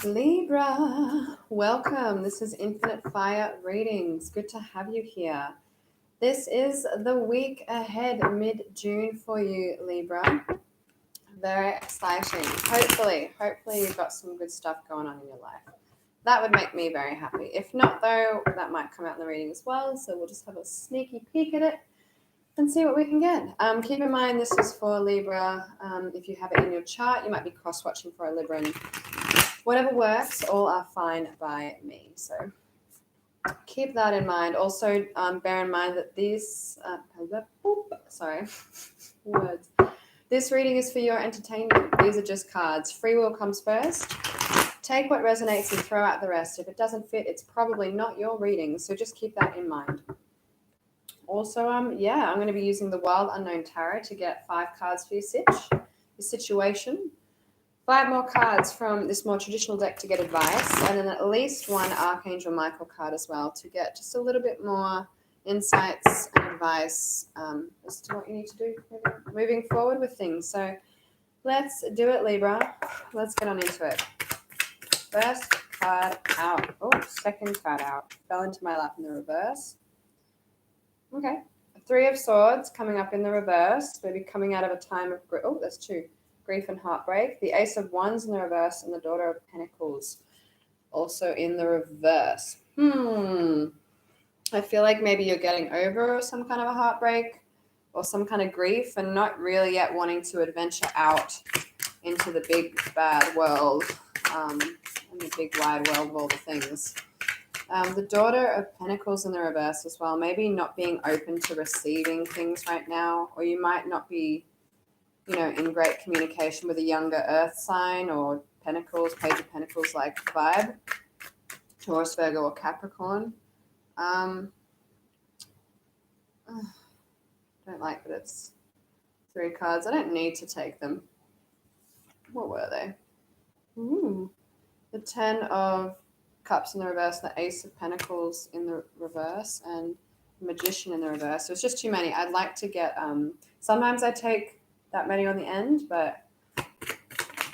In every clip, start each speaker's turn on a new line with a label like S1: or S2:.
S1: Libra, welcome. This is Infinite Fire Readings. Good to have you here. This is the week ahead, mid-June for you, Libra. Very exciting. Hopefully you've got some good stuff going on in your life. That would make me very happy. If not, though, that might come out in the reading as well. So we'll just have a sneaky peek at it and see what we can get. Keep in mind, this is for Libra. If you have it in your chart, you might be cross-watching for a Libran. Whatever works, all are fine by me. So keep that in mind. Also, bear in mind that these, words. This reading is for your entertainment. These are just cards. Free will comes first. Take what resonates and throw out the rest. If it doesn't fit, it's probably not your reading. So just keep that in mind. Also, I'm going to be using the Wild Unknown Tarot to get 5 cards for your situation. 5 more cards from this more traditional deck to get advice, and then at least 1 Archangel Michael card as well to get just a little bit more insights and advice as to what you need to do moving forward with things. So let's do it, Libra. Let's get on into it. First card out. Oh, second card out. Fell into my lap in the reverse. Okay. 3 of Swords coming up in the reverse. Maybe coming out of a time of... Oh, there's 2. Grief and heartbreak. The Ace of Wands in the reverse and the Daughter of Pentacles also in the reverse. I feel like maybe you're getting over some kind of a heartbreak or some kind of grief and not really yet wanting to adventure out into the big bad world and the big wide world of all the things. The Daughter of Pentacles in the reverse as well. Maybe not being open to receiving things right now, or you might not be in great communication with a younger earth sign or Pentacles, Page of Pentacles like vibe, Taurus, Virgo, or Capricorn. Don't like that it's 3 cards. I don't need to take them. What were they? The 10 of Cups in the reverse, the Ace of Pentacles in the reverse, and Magician in the reverse. So it's just too many. I'd like to get, sometimes I take that many on the end, but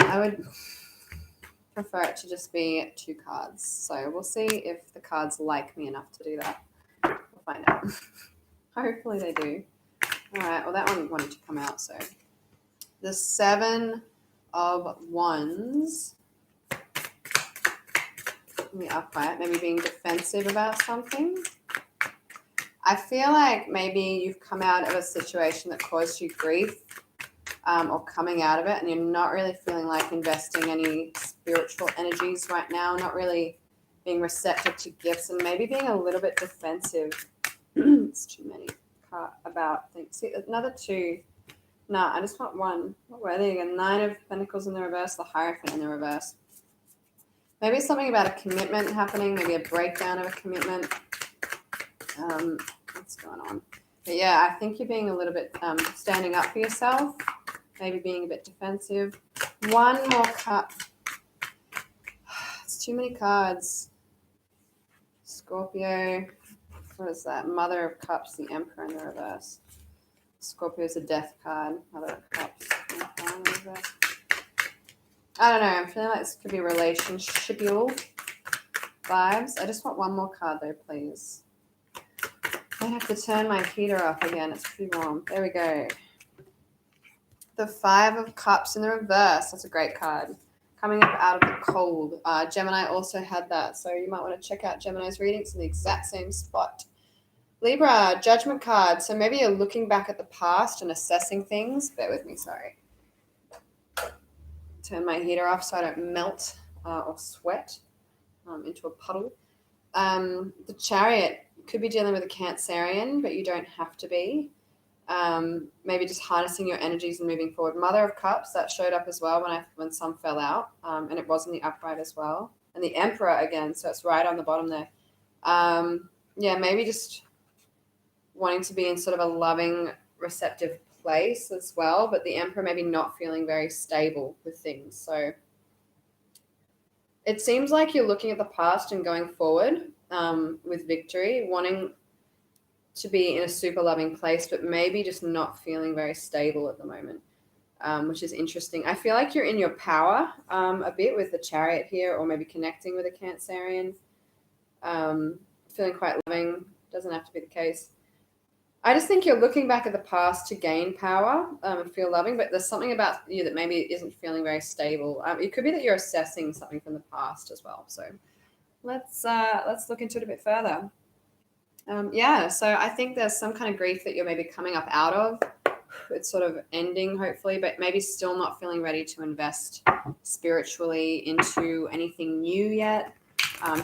S1: I would prefer it to just be 2 cards. So we'll see if the cards like me enough to do that. We'll find out. Hopefully they do. All right, well, that one wanted to come out. So the 7 of Wands in the upright, maybe being defensive about something. I feel like maybe you've come out of a situation that caused you grief, or coming out of it, and you're not really feeling like investing any spiritual energies right now, not really being receptive to gifts, and maybe being a little bit defensive. It's too many about things. See, another 2. No, I just want 1. What were they again? 9 of Pentacles in the reverse, the Hierophant in the reverse. Maybe something about a commitment happening, maybe a breakdown of a commitment. What's going on? But yeah, I think you're being a little bit standing up for yourself, maybe being a bit defensive. 1 more card. It's too many cards. Scorpio. What is that? Mother of Cups, the Emperor in the reverse. Scorpio is a death card. Mother of Cups. I don't know. I'm feeling like this could be relationship-y vibes. I just want 1 more card though, please. I have to turn my heater off again. It's pretty warm. There we go. The 5 of Cups in the reverse. That's a great card. Coming up out of the cold. Gemini also had that, so you might want to check out Gemini's readings in the exact same spot. Libra, Judgment card. So maybe you're looking back at the past and assessing things. Bear with me, sorry. Turn my heater off so I don't melt or sweat into a puddle. The Chariot could be dealing with a Cancerian, but you don't have to be. Maybe just harnessing your energies and moving forward. Mother of Cups, that showed up as well when some fell out, and it was in the upright as well. And the Emperor again, so it's right on the bottom there. Maybe just wanting to be in sort of a loving, receptive place as well, but the Emperor maybe not feeling very stable with things. So it seems like you're looking at the past and going forward with victory, wanting to be in a super loving place, but maybe just not feeling very stable at the moment. which is interesting. I feel like you're in your power a bit with the Chariot here, or maybe connecting with a Cancerian. Feeling quite loving. Doesn't have to be the case. I just think you're looking back at the past to gain power and feel loving, but there's something about you that maybe isn't feeling very stable. It could be that you're assessing something from the past as well. So let's look into it a bit further. Yeah, so I think there's some kind of grief that you're maybe coming up out of. It's sort of ending, hopefully, but maybe still not feeling ready to invest spiritually into anything new yet.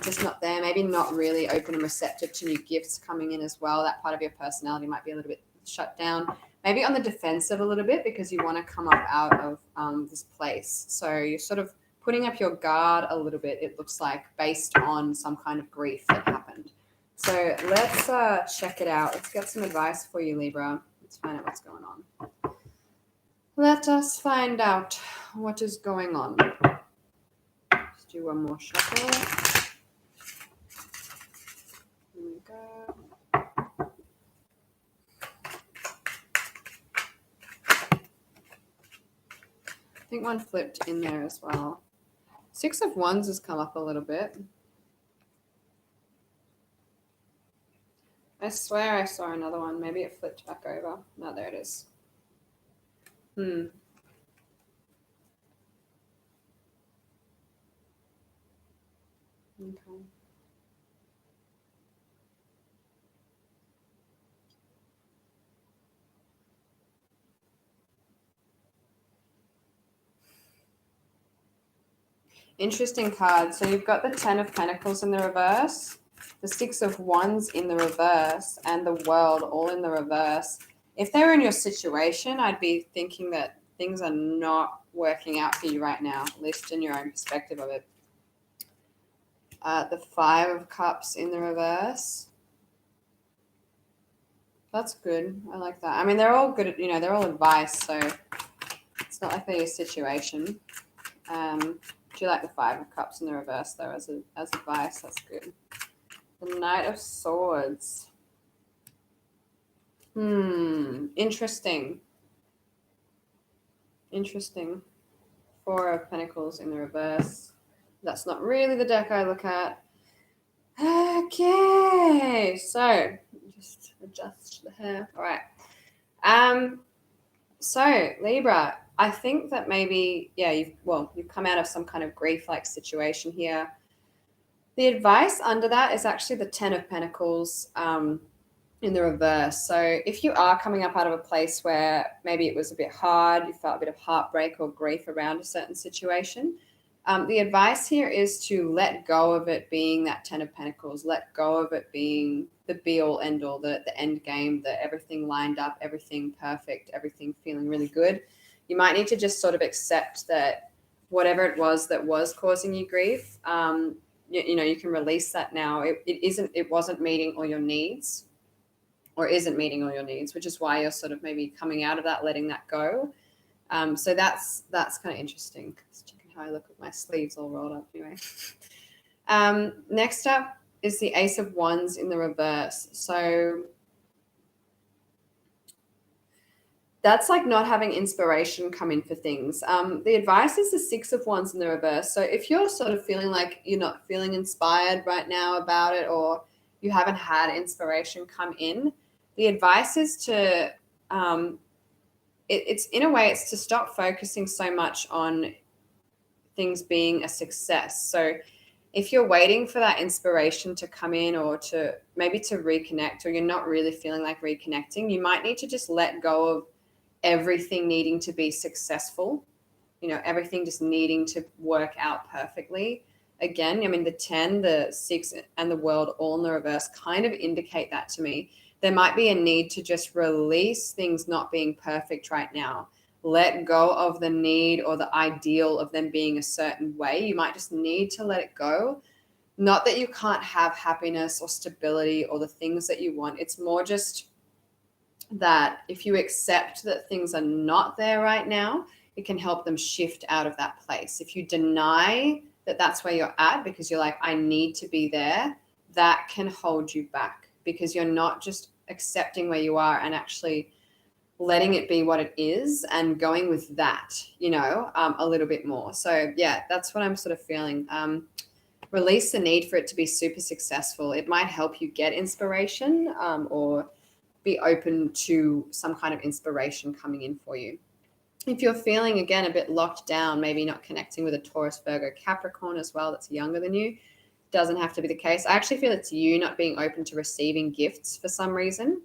S1: Just not there, maybe not really open and receptive to new gifts coming in as well. That part of your personality might be a little bit shut down, maybe on the defensive a little bit because you want to come up out of this place. So you're sort of putting up your guard a little bit, it looks like, based on some kind of grief that happened. So let's check it out. Let's get some advice for you, Libra. Let's find out what's going on. Let us find out what is going on. Let's do one more shuffle. Here we go. I think one flipped in there as well. 6 of Wands has come up a little bit. I swear I saw another one. Maybe it flipped back over. No, there it is. Okay. Interesting card. So you've got the 10 of Pentacles in the reverse, the 6 of Wands in the reverse, and the World all in the reverse. If they were in your situation, I'd be thinking that things are not working out for you right now, at least in your own perspective of it. The 5 of Cups in the reverse. That's good. I like that. I mean, they're all good, they're all advice, so it's not like they're your situation. Do you like the 5 of Cups in the reverse, though, as advice? That's good. The Knight of Swords. Interesting. Interesting. 4 of Pentacles in the reverse. That's not really the deck I look at. Okay, so just adjust the hair. All right. So Libra, I think that maybe, you've come out of some kind of grief-like situation here. The advice under that is actually the 10 of Pentacles in the reverse. So if you are coming up out of a place where maybe it was a bit hard, you felt a bit of heartbreak or grief around a certain situation, the advice here is to let go of it being that 10 of Pentacles, let go of it being the be-all, end-all, the end game, the everything lined up, everything perfect, everything feeling really good. You might need to just sort of accept that whatever it was that was causing you grief, you can release that now. It wasn't meeting all your needs, or isn't meeting all your needs, which is why you're sort of maybe coming out of that, letting that go. So that's kind of interesting. Just checking how I look with my sleeves all rolled up anyway. Next up is the Ace of Wands in the reverse. So that's like not having inspiration come in for things. The advice is the 6 of Wands in the reverse. So if you're sort of feeling like you're not feeling inspired right now about it, or you haven't had inspiration come in, the advice is to, it's in a way, it's to stop focusing so much on things being a success. So if you're waiting for that inspiration to come in, or to maybe to reconnect, or you're not really feeling like reconnecting, you might need to just let go of everything needing to be successful, everything just needing to work out perfectly. Again, I mean, the 10, the 6, and the World all in the reverse kind of indicate that to me. There might be a need to just release things not being perfect right now. Let go of the need or the ideal of them being a certain way. You might just need to let it go. Not that you can't have happiness or stability or the things that you want. It's more just that if you accept that things are not there right now, it can help them shift out of that place. If you deny that that's where you're at because you're like, I need to be there, that can hold you back, because you're not just accepting where you are and actually letting it be what it is and going with that, you know, a little bit more. So yeah, that's what I'm sort of feeling. Release the need for it to be super successful. It might help you get inspiration, or be open to some kind of inspiration coming in for you. If you're feeling, again, a bit locked down, maybe not connecting with a Taurus, Virgo, Capricorn as well that's younger than you, doesn't have to be the case. I actually feel it's you not being open to receiving gifts for some reason.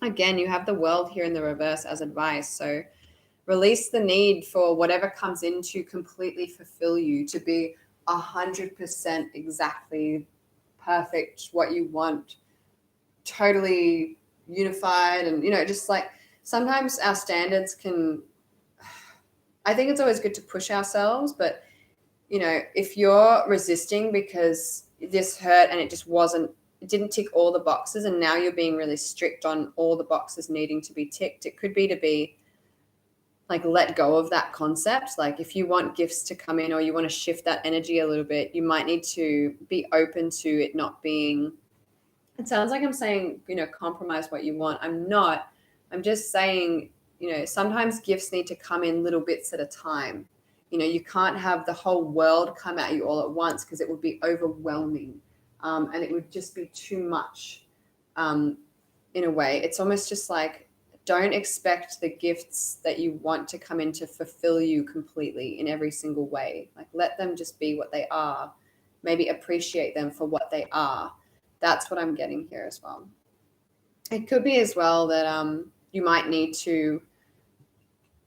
S1: Again, you have the World here in the reverse as advice. So release the need for whatever comes in to completely fulfill you, to be 100% exactly perfect, what you want, totally unified. And, you know, just like sometimes our standards can, I think it's always good to push ourselves, but, you know, if you're resisting because this hurt and it just wasn't, it didn't tick all the boxes, and now you're being really strict on all the boxes needing to be ticked, it could be to be like, let go of that concept. Like if you want gifts to come in or you want to shift that energy a little bit, you might need to be open to it not being, it sounds like I'm saying, you know, compromise what you want. I'm not. I'm just saying, you know, sometimes gifts need to come in little bits at a time. You know, you can't have the whole world come at you all at once because it would be overwhelming, and it would just be too much, in a way. It's almost just like, don't expect the gifts that you want to come in to fulfill you completely in every single way. Like, let them just be what they are. Maybe appreciate them for what they are. That's what I'm getting here as well. It could be as well that you might need to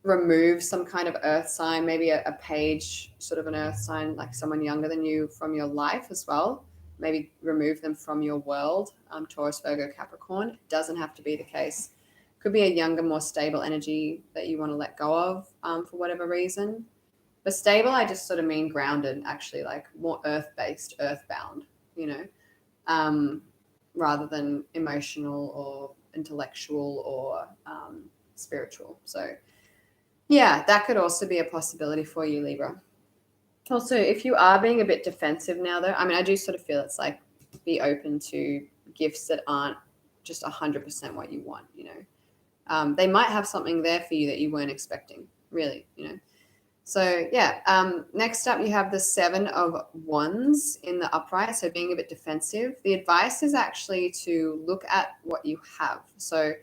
S1: remove some kind of earth sign, maybe a page, sort of an earth sign, like someone younger than you from your life as well. Maybe remove them from your world, Taurus, Virgo, Capricorn. It doesn't have to be the case. Could be a younger, more stable energy that you want to let go of, for whatever reason. But stable, I just sort of mean grounded, actually, like more earth-based, earthbound, you know, rather than emotional or intellectual or spiritual. So yeah, that could also be a possibility for you, Libra. Also, if you are being a bit defensive now, though, I mean, I do sort of feel it's like, be open to gifts that aren't just 100% what you want, you know. They might have something there for you that you weren't expecting, really, you know. So yeah, next up you have the 7 of Wands in the upright, so being a bit defensive. The advice is actually to look at what you have. So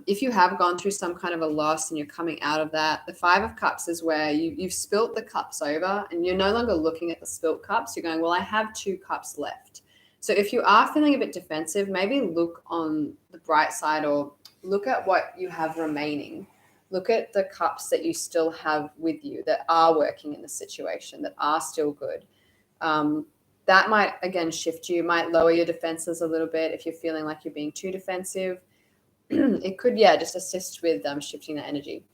S1: if you have gone through some kind of a loss and you're coming out of that, the 5 of Cups is where you've spilt the cups over and you're no longer looking at the spilt cups. You're going, well, I have 2 cups left. So if you are feeling a bit defensive, maybe look on the bright side, or look at what you have remaining. Look at the cups that you still have with you that are working in the situation, that are still good. That might, again, shift you, might lower your defenses a little bit if you're feeling like you're being too defensive. It could, yeah, just assist with shifting that energy.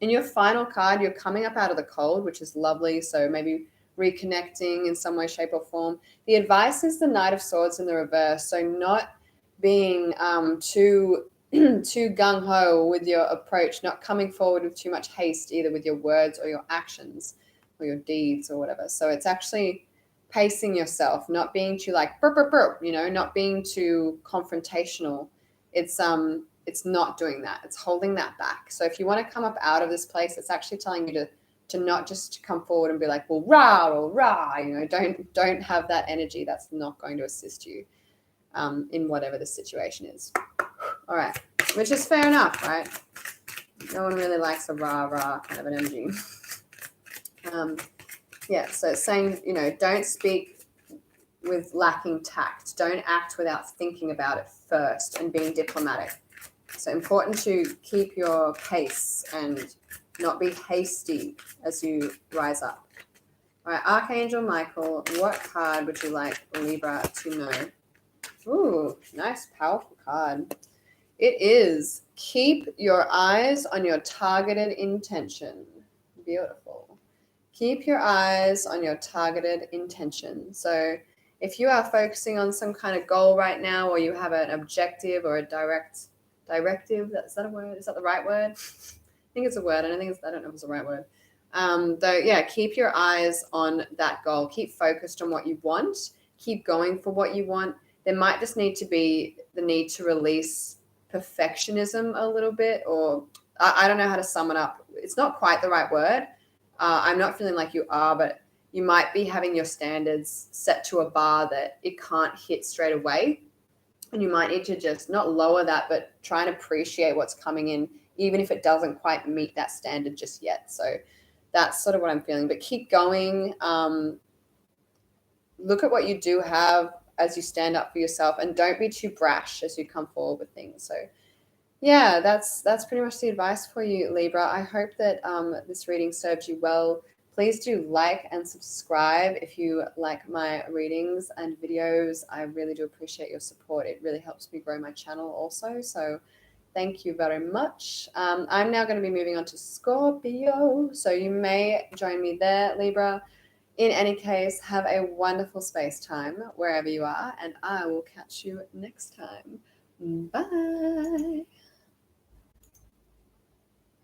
S1: In your final card, you're coming up out of the cold, which is lovely. So maybe reconnecting in some way, shape, or form. The advice is the Knight of Swords in the reverse. So not being too gung-ho with your approach, not coming forward with too much haste, either with your words or your actions or your deeds or whatever. So it's actually pacing yourself, not being too like burp, burp, burp, you know, not being too confrontational. It's not doing that. It's holding that back. So if you want to come up out of this place, it's actually telling you to not just come forward and be like, well, rah or rah, you know, don't have that energy. That's not going to assist you in whatever the situation is. All right, which is fair enough, right? No one really likes a rah rah kind of an energy. Yeah, so it's saying, you know, don't speak with lacking tact. Don't act without thinking about it first and being diplomatic. So important to keep your pace and not be hasty as you rise up. All right, Archangel Michael, what card would you like Libra to know? Ooh, nice, powerful card. It is keep your eyes on your targeted intention. Beautiful. Keep your eyes on your targeted intention. So if you are focusing on some kind of goal right now, or you have an objective or a directive, is that a word? Is that the right word? I think it's a word. I don't know if it's the right word. Though, yeah, keep your eyes on that goal. Keep focused on what you want. Keep going for what you want. There might just need to be the need to release perfectionism a little bit, or I don't know how to sum it up. It's not quite the right word. I'm not feeling like you are, but you might be having your standards set to a bar that it can't hit straight away. And you might need to just not lower that, but try and appreciate what's coming in, even if it doesn't quite meet that standard just yet. So that's sort of what I'm feeling. But keep going. Look at what you do have as you stand up for yourself, and don't be too brash as you come forward with things. So yeah, that's pretty much the advice for you, Libra. I hope that this reading served you well. Please do like and subscribe if you like my readings and videos. I really do appreciate your support. It really helps me grow my channel also. So thank you very much. I'm now going to be moving on to Scorpio. So you may join me there, Libra. In any case, have a wonderful space time wherever you are, and I will catch you next time. Bye.